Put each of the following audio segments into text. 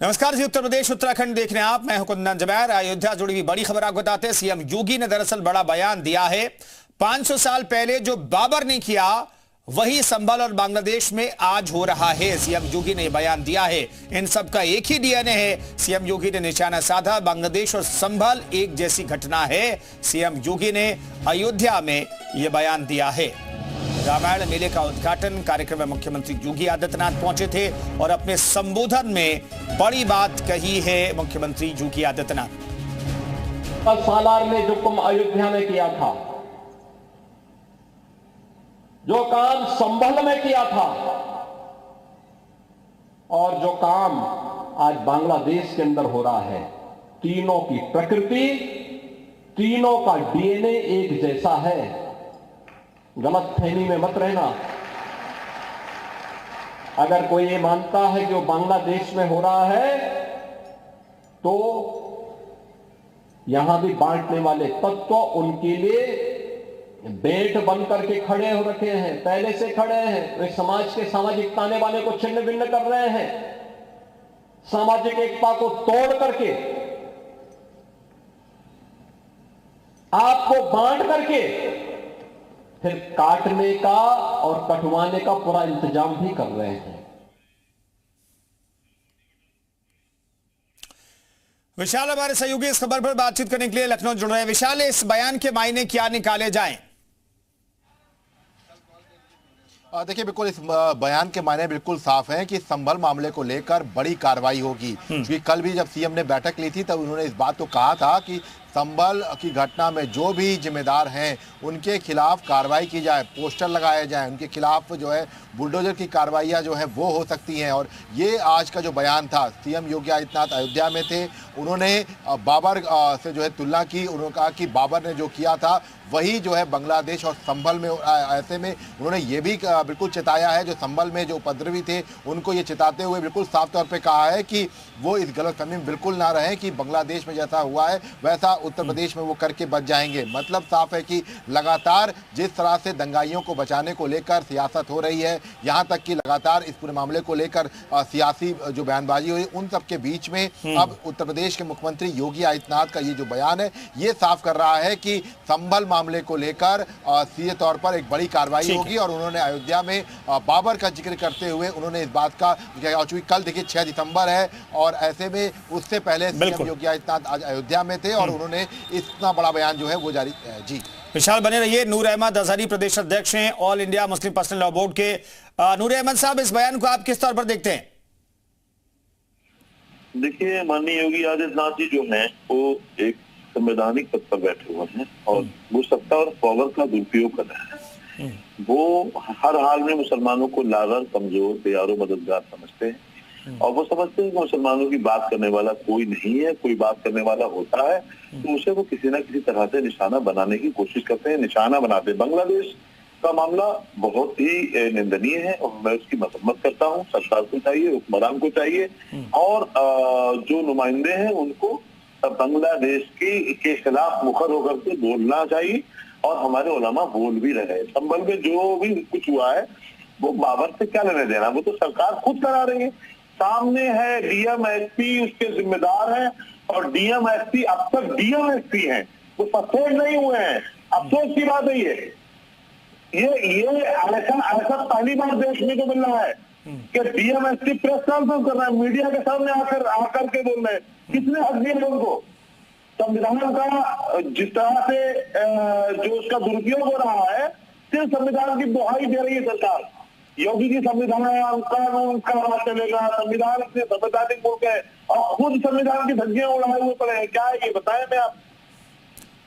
नमस्कार जी, उत्तर प्रदेश उत्तराखंड देख रहे हैं आप। मैं हूं कुंदन जबैर। अयोध्या जुड़ी हुई बड़ी खबर आपको बताते हैं। सीएम योगी ने दरअसल बड़ा बयान दिया है। 500 साल पहले जो बाबर ने किया वही संभल और बांग्लादेश में आज हो रहा है। सीएम योगी ने बयान दिया है। इन सब का एक ही डीएनए है। सीएम योगी ने निशाना साधा। बांग्लादेश और संभल एक जैसी घटना है। सीएम योगी ने अयोध्या में यह बयान दिया है। रामायण मेले का उद्घाटन कार्यक्रम में मुख्यमंत्री योगी आदित्यनाथ पहुंचे थे और अपने संबोधन में बड़ी बात कही है मुख्यमंत्री योगी आदित्यनाथ। सालार ने जो कुंभ अयोध्या में किया था, जो काम संभल में किया था और जो काम आज बांग्लादेश के अंदर हो रहा है, तीनों की प्रकृति, तीनों का डीएनए एक जैसा है। गलतफहमी में मत रहना। अगर कोई ये मानता है कि वो बांग्लादेश में हो रहा है तो यहां भी बांटने वाले तत्व उनके लिए बेट बन करके खड़े हो रखे हैं, पहले से खड़े हैं। वे समाज के सामाजिक ताने बाने को छिन्न भिन्न कर रहे हैं। सामाजिक एकता को तोड़ करके, आपको बांट करके फिर काटने का और कटवाने का पूरा इंतजाम भी कर रहे हैं। विशाल हमारे सहयोगी इस खबर पर बातचीत करने के लिए लखनऊ जुड़ रहे हैं। विशाल, इस बयान के मायने क्या निकाले जाएं? देखिए, बिल्कुल इस बयान के मायने बिल्कुल साफ हैं कि संभल मामले को लेकर बड़ी कार्रवाई होगी। क्योंकि कल भी जब सीएम ने बैठक ली थी तब उन्होंने इस बात को कहा था कि संभल की घटना में जो भी जिम्मेदार हैं उनके खिलाफ कार्रवाई की जाए, पोस्टर लगाए जाए, उनके खिलाफ जो है बुलडोजर की कार्रवाइयाँ जो है वो हो सकती हैं। और ये आज का जो बयान था, सीएम योगी आदित्यनाथ अयोध्या में थे, उन्होंने बाबर से जो है तुलना की। उन्होंने कहा कि बाबर ने जो किया था वही जो है बांग्लादेश और संभल में। ऐसे में उन्होंने ये भी बिल्कुल चिताया है, जो संभल में जो उपद्रवी थे उनको ये चिताते हुए बिल्कुल साफ तौर पे कहा है कि वो इस गलतफहमी में बिल्कुल ना रहें कि बांग्लादेश में जैसा हुआ है वैसा उत्तर प्रदेश में वो करके बच जाएंगे। मतलब साफ है कि लगातार जिस तरह से दंगाइयों को बचाने को लेकर सियासत हो रही है, यहाँ तक कि लगातार इस पूरे मामले को लेकर सियासी जो बयानबाजी हुई, उन सब के बीच में अब उत्तर प्रदेश के मुख्यमंत्री योगी आदित्यनाथ का ये जो बयान है ये साफ कर रहा है कि संभल मामले को लेकर सीधे तौर पर एक बड़ी कार्रवाई होगी। और उन्होंने अयोध्या में बाबर का जिक्र करते हुए उन्होंने इस बात का, चूंकि कल देखिए 6 दिसंबर है और ऐसे में उससे पहले सीएम योगी आदित्यनाथ आज अयोध्या में थे और उन्होंने इतना बड़ा बयान जो है वो जारी। जी विशाल, बने रहिए। नूर अहमद अजहरी प्रदेश अध्यक्ष हैं all India Muslim personal law board के। नूर अहमद साहब, इस बयान को आप किस तौर पर देखते हैं? देखिए, माननीय योगी आदित्यनाथ जी जो हैं वो एक संवैधानिक पद पर बैठे हुए हैं और वो सत्ता और पावर का दुरुपयोग कर रहे हैं। वो हर हाल में मुसलमानों को लागर, कमजोर, बेयारो, मददगार समझते हैं और वो समझते हैं कि मुसलमानों की बात करने वाला कोई नहीं है। कोई बात करने वाला होता है तो उसे वो किसी ना किसी तरह से निशाना बनाने की कोशिश करते हैं, निशाना बनाते हैं। बांग्लादेश का मामला बहुत ही निंदनीय है और मैं उसकी मरम्मत करता हूँ। सरकार को चाहिए, हुक्मरान को चाहिए और जो नुमाइंदे हैं उनको बांग्लादेश के खिलाफ मुखर होकर के बोलना चाहिए और हमारे उलमा बोल भी रहे हैं। संभल में जो भी कुछ हुआ है वो बाबर से क्या लेने देना, वो तो सरकार खुद करा रही है। सामने है डीएम एसपी, उसके जिम्मेदार हैं और डीएम एसपी अब तक डीएम एसपी हैं, वो सस्पेंड नहीं हुए हैं। अफसोस की बात है ये ऐसा पहली बार देखने को मिल रहा है कि डीएम एसपी प्रेस कॉन्फ्रेंस कर रहा है, मीडिया के सामने आकर के बोल रहे हैं। किसने हक दिया उनको? संविधान का जिस तरह से जो उसका दुरुपयोग हो रहा है, सिर्फ संविधान की दुहाई दे रही है सरकार। योगी जी संविधान कानून का राज चलेगा, संविधान अपने संवैधानिक मुल्क है और खुद संविधान की धज्जियां उड़ाए हुए पड़े हैं। क्या है ये बताएं मैं आप?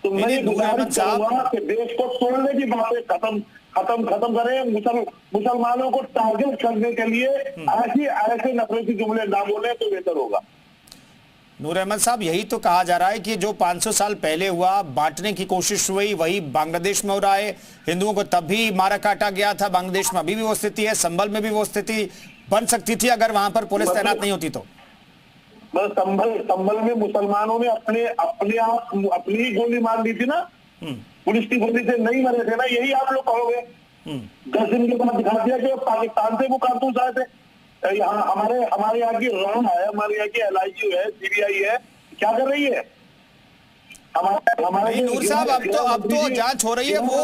तो मैं ये गुजारिश करूंगा कि देश को तोड़ने की बातें खत्म करें। मुसलमानों को टारगेट करने के लिए ऐसे नफरती जुमले ना बोले तो बेहतर होगा। नूर अहमद साहब, यही तो कहा जा रहा है कि जो 500 साल पहले हुआ, बांटने की कोशिश हुई, वही बांग्लादेश में हो रहा है। हिंदुओं को तब भी मारा काटा गया था, बांग्लादेश में अभी भी वो स्थिति है, संभल में भी वो स्थिति बन सकती थी अगर वहां पर पुलिस तैनात नहीं होती तो। बस संभल में मुसलमानों ने अपनी ही गोली मार दी थी ना, पुलिस की गोली से नहीं मरे थे ना, यही आप लोग कहोगे। 10 दिन के बाद दिखा दिया कि पाकिस्तान से वो कारतूस आए थे। यहाँ हमारे यहाँ की रॉ है, हमारे यहाँ की LIG है, CBI है, क्या कर रही है? नहीं नूर साहब, अब तो जांच हो रही है। वो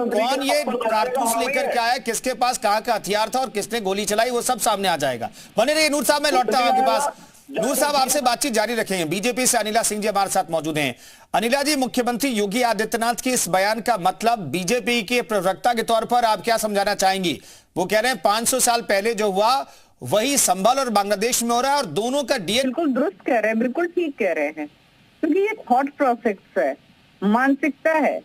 कौन ये कारतूस लेकर के आया, किसके पास कहाँ का हथियार था और किसने गोली चलाई, वो सब सामने आ जाएगा। बने रहिए नूर साहब, मैं लौटता हूं आपके पास। नूर साहब आपसे बातचीत जारी रखेंगे। बीजेपी से अनिला सिंह जी हमारे साथ मौजूद हैं। अनिला जी, मुख्यमंत्री योगी आदित्यनाथ के इस बयान का मतलब बीजेपी के प्रवक्ता के तौर पर आप क्या समझाना चाहेंगी? वो कह रहे हैं 500 साल पहले जो हुआ वही संभल और बांग्लादेश में हो रहा है और दोनों का डीएनए। बिल्कुल दुरुस्त कह रहे हैं, बिल्कुल ठीक कह रहे हैं, क्योंकि ये थॉट प्रोसेस है, मानसिकता है।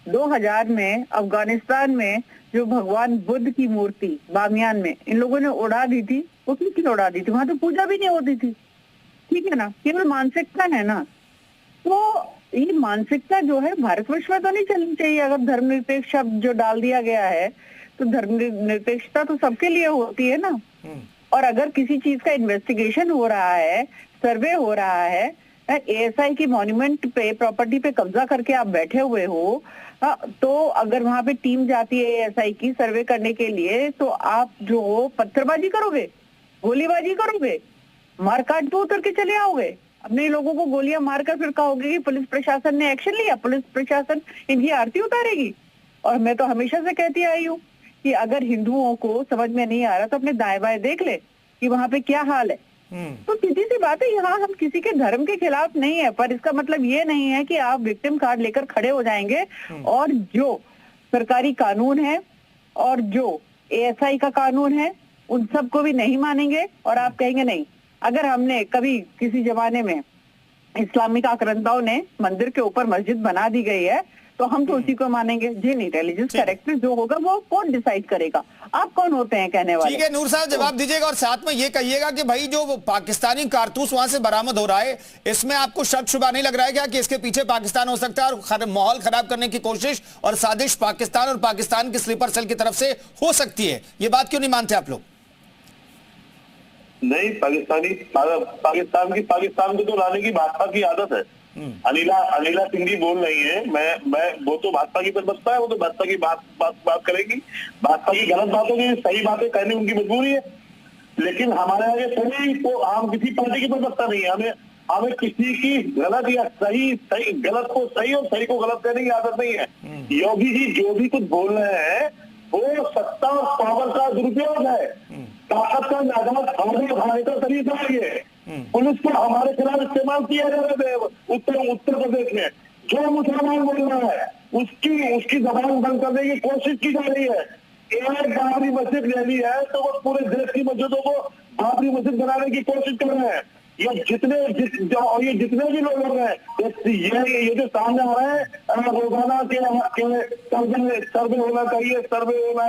2000 में अफगानिस्तान में जो भगवान बुद्ध की मूर्ति बामियान में इन लोगों ने उड़ा दी थी, वो किस लिए उड़ा दी थी? वहां तो पूजा भी नहीं होती थी, ठीक है ना? केवल मानसिकता है ना। तो ये मानसिकता जो है भारतवर्ष में तो नहीं चलनी चाहिए। अगर धर्मनिरपेक्ष शब्द जो डाल दिया गया है, तो धर्मनिरपेक्षता तो सबके लिए होती है ना। और अगर किसी चीज का इन्वेस्टिगेशन हो रहा है, सर्वे हो रहा है, ASI की मॉन्यूमेंट पे, प्रॉपर्टी पे कब्जा करके आप बैठे हुए हो, तो अगर वहां पे टीम जाती है ASI की सर्वे करने के लिए, तो आप जो पत्थरबाजी करोगे, गोलीबाजी करोगे, मारकाट पे उतर के चले आओगे, अपने लोगों को गोलियां मारकर फिर कहोगे कि पुलिस प्रशासन ने एक्शन लिया, पुलिस प्रशासन इनकी आरती उतारेगी। और मैं तो हमेशा से कहती आई हूँ कि अगर हिंदुओं को समझ में नहीं आ रहा तो अपने दाएं बाएं देख ले कि वहां पे क्या हाल है। तो सीधी सी बात है, यहाँ हम किसी के धर्म के खिलाफ नहीं है, पर इसका मतलब ये नहीं है कि आप विक्टिम कार्ड लेकर खड़े हो जाएंगे और जो सरकारी कानून है और जो ASI का कानून है उन सबको भी नहीं मानेंगे। और आप कहेंगे नहीं, अगर हमने कभी किसी जमाने में इस्लामिक आक्रांताओं ने मंदिर के ऊपर मस्जिद बना दी गई है तो हम तो उसी को मानेंगे। जी नहीं, रिलीजियस कैरेक्टर जो होगा वो कोर्ट डिसाइड करेगा। आप कौन होते हैं कहने वाले? ठीक है नूर साहब, जवाब दीजिएगा और साथ में ये कहिएगा कि भाई जो पाकिस्तानी कारतूस वहां से बरामद हो रहा है, इसमें आपको शक शुबा नहीं लग रहा है क्या कि इसके पीछे पाकिस्तान हो सकता है और माहौल खराब करने की कोशिश और साजिश पाकिस्तान और पाकिस्तान की स्लीपर सेल की तरफ से हो सकती है? ये बात क्यों नहीं मानते आप लोग? नहीं, पाकिस्तान को तो लाने की भाजपा की आदत है। अनिला सिंह जी बोल रही है, मैं वो तो भाजपा की प्रवक्ता है, वो तो भाजपा की बात करेगी। भाजपा की गलत बातों की सही बातें कहनी उनकी मजबूरी है। लेकिन हमारे आगे कोई तो हम किसी पार्टी की प्रवक्ता नहीं है। हमें किसी की गलत या सही गलत को सही और सही को गलत कहने की आदत नहीं है। योगी जी जो भी कुछ बोल रहे हैं वो सत्ता और पावर का दुरुपयोग है, ताकत का नाजायज फायदा उठाने का तरीका है ये। पुलिस को हमारे खिलाफ इस्तेमाल किया जा रहा है उत्तर प्रदेश में। जो मुसलमान बोल रहा है उसकी जबान बंद करने की कोशिश की जा रही है। एक बाबरी मस्जिद ले ली है तो वो पूरे देश की मस्जिदों को बाबरी मस्जिद बनाने की कोशिश कर रहे हैं। ये जितने भी लोग हैं, ये जो सामने आ रहे हैं रोजाना के सर्वे होना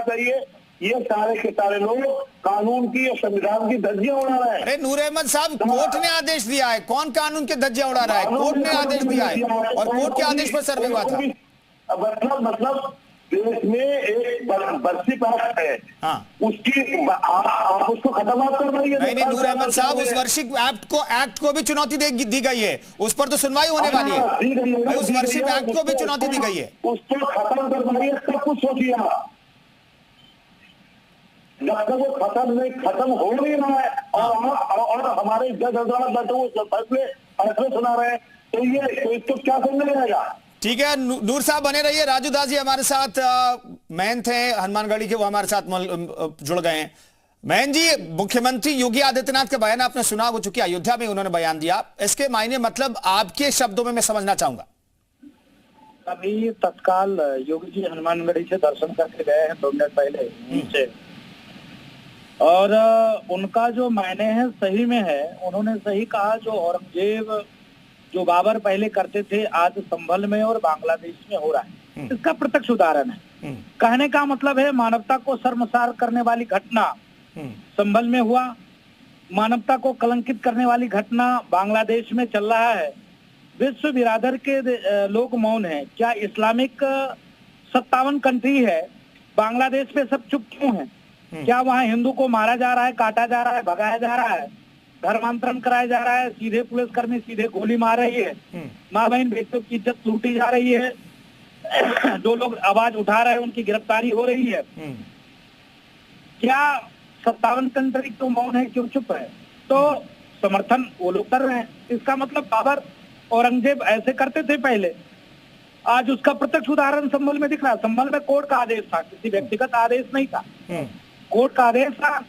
चाहिए, ये सारे के सारे लोग कानून की और संविधान की धज्जियां उड़ा रहे हैं। अरे नूर अहमद साहब, कोर्ट ने आदेश दिया है। कौन कानून के धज्जियां उड़ा रहा है? कोर्ट ने आदेश दिया है और कोर्ट के आदेश पर सर्वे हुआ था। मतलब देश में एक बर्सी एक्ट है, हाँ, उसकी आप उसको खत्म कर रही है। नहीं नूर अहमद साहब, उस वार्षिक एक्ट को भी चुनौती दी गई है, उस पर तो सुनवाई होने वाली है। उस वार्षिक एक्ट को भी चुनौती दी गई है, उसको खत्म कर रही है। सब कुछ सोचिए, जब तक वो खत्म हो नहीं रहा है और हमारे जज अदालत बैठे वो फैसले सुना रहे हैं, तो ये तो इसको क्या समझ जाएगा? ठीक है नूर साहब बने रहिए। राजू दास जी हमारे साथ मैन थे हनुमानगढ़ी के, वो हमारे साथ जुड़ गए हैं। मैन जी, मुख्यमंत्री योगी आदित्यनाथ का बयान आपने सुना, हो चुकी अयोध्या में उन्होंने बयान दिया, इसके मायने मतलब आपके शब्दों में मैं समझना चाहूंगा। अभी तत्काल योगी जी हनुमानगढ़ी से दर्शन करके गए हैं 2 मिनट पहले नीचे, और उनका जो मायने है सही में है। उन्होंने सही कहा, जो औरंगजेब जो बाबर पहले करते थे आज संभल में और बांग्लादेश में हो रहा है, इसका प्रत्यक्ष उदाहरण है। कहने का मतलब है मानवता को शर्मसार करने वाली घटना संभल में हुआ, मानवता को कलंकित करने वाली घटना बांग्लादेश में चल रहा है। विश्व बिरादर के लोग मौन है। क्या इस्लामिक 57 कंट्री है, बांग्लादेश पे सब चुप क्यों है? क्या वहाँ हिंदू को मारा जा रहा है, काटा जा रहा है, भगाया जा रहा है, धर्मांतरण कराया जा रहा है, सीधे पुलिसकर्मी सीधे गोली मार रही है, माँ बहन बेटियों की इज्जत लूटी जा रही है, जो लोग आवाज उठा रहे हैं उनकी गिरफ्तारी हो रही है। क्या 57 कंट्री क्यों मौन है, क्यों चुप है? तो समर्थन वो लोग कर रहे हैं। इसका मतलब बाबर औरंगजेब ऐसे करते थे पहले, आज उसका प्रत्यक्ष उदाहरण संभल में दिख रहा है। संभल में कोर्ट का आदेश था, किसी व्यक्तिगत आदेश नहीं था, कोर्ट का आदेश था।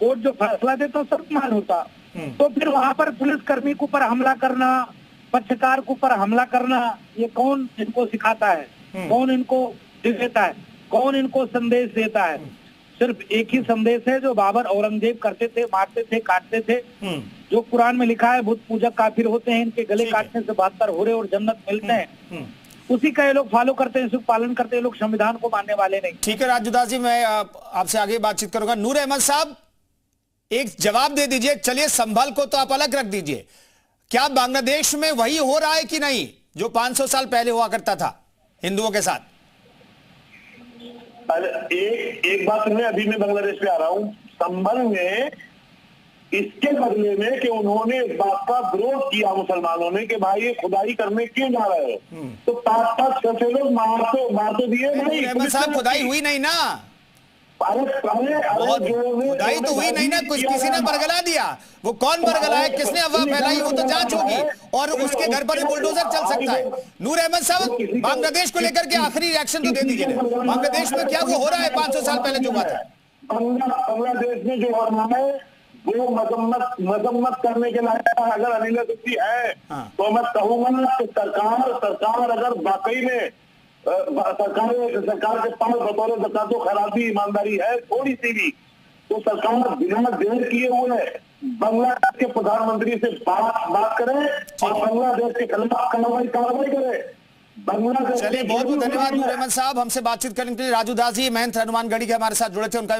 कोर्ट जो फैसला देता सर्वमान होता। तो फिर वहां पर पुलिसकर्मी के ऊपर हमला करना, पक्षकार के ऊपर हमला करना, ये कौन इनको सिखाता है? कौन इनको देता है? कौन इनको संदेश देता है? सिर्फ एक ही संदेश है जो बाबर औरंगजेब करते थे, मारते थे, काटते थे। जो कुरान में लिखा है बुत पूजक काफिर होते हैं, इनके गले काटने से 72 होरे और जन्नत मिलते हैं, उसी का ये लोग फॉलो करते हैं, पालन करते हैं। लोग संविधान को मानने वाले नहीं। ठीक है राजू दास जी, मैं आपसे आगे बातचीत करूंगा। नूर अहमद साहब, एक जवाब दे दीजिए। चलिए संभल को तो आप अलग रख दीजिए, क्या बांग्लादेश में वही हो रहा है कि नहीं जो 500 साल पहले हुआ करता था हिंदुओं के साथ? अरे एक बात में, अभी मैं बांग्लादेश पे आ रहा हूँ। संभल में इसके बदले में कि उन्होंने इस बात का विरोध किया मुसलमानों ने कि भाई ये खुदाई करने क्यों जा रहे हो, तो 5-5 6 लोग मार तो दिए नहीं। अहमद साहब, खुदाई हुई नहीं ना, खुदाई तो हुई नहीं ना, कुछ किसी ने बरगला दिया। वो कौन बरगला है, किसने अफवाह फैलाई, वो तो जांच होगी और उसके घर पर बुलडोजर चल सकता है। नूर अहमद साहब, बांग्लादेश को लेकर के आखिरी रिएक्शन तो दे दीजिए। बांग्लादेश में क्या वो हो रहा है 500 साल पहले जो हुआ था? बांग्लादेश में जो हो रहा है वो मजम्मत करने के लायक अगर अनिल सिद्धि है, तो मैं कहूंगा कि सरकार अगर वाकई में सरकार के पास बतौर ज़कातो खराबी ईमानदारी है थोड़ी सी भी, तो सरकार बिना देर किए हुए बांग्लादेश के प्रधानमंत्री से बात करें और बांग्लादेश के खिलाफ कार्रवाई करे। चलिए, बहुत बहुत धन्यवाद नूर अहमद साहब, हमसे बातचीत करने के लिए। राजू दास जी महंत हनुमानगढ़ी के हमारे साथ जुड़े थे, उनका